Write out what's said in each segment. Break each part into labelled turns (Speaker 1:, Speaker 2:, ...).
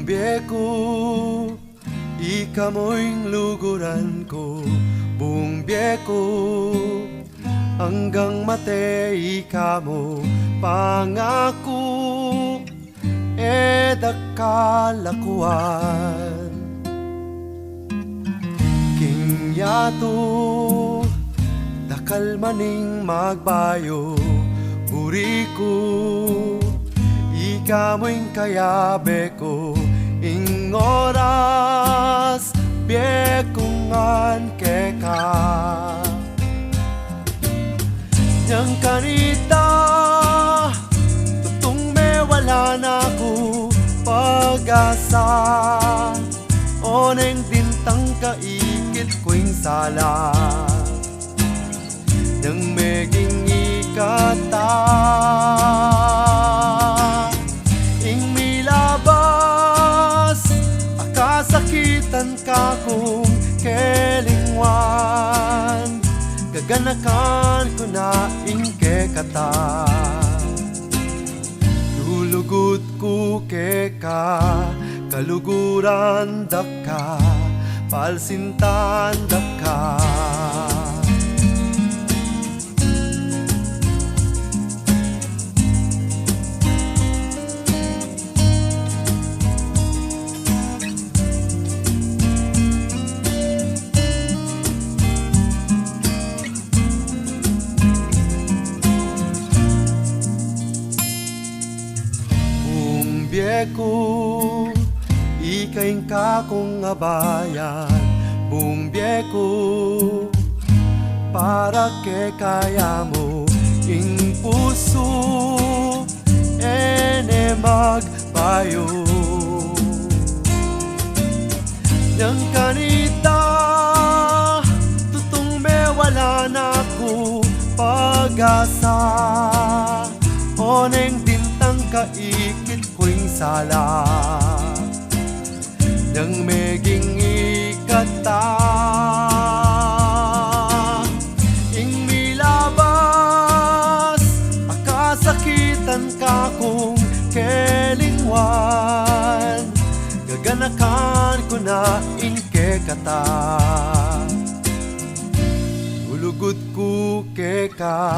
Speaker 1: biyeko, ikamo'y luguran ko. Buong biyeko, hanggang mate ikamo pangako, dakalakuan. King yato, dakal maning magbayo, buri ko, ikamo'y kayabe ko. Ing oras, biekungan keka. Yang kanita, tutong me wala na ko pag-asa. Oneng dintang kaikit ko'y sala, nang meging ikata. Ing milabas, akasakitan ka kong kelingwan. Gaganakan ko na ingke kata, lulugot ko keka, kaluguran daka, palsintan daka. Biyeko, ikaing kakong abayan. Buong biyeko, para ke kaya mo. Ing puso, ene magbayo. Yang kanita, tutong me wala na ko pag-asa. Oneng dintang kaikit ko'y sala, nang meging ikata. Ing milabas, akasakitan ka kong kelingwan. Gaganakan ko na ingke kata, lulugot ko keka,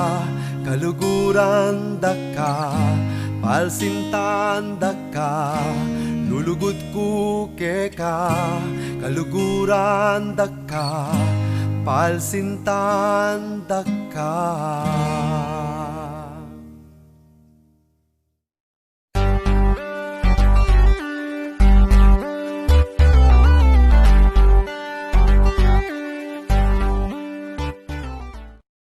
Speaker 1: kaluguran daka, palsintan daka. Lulugot ko keka, kaluguran daka, palsintan daka.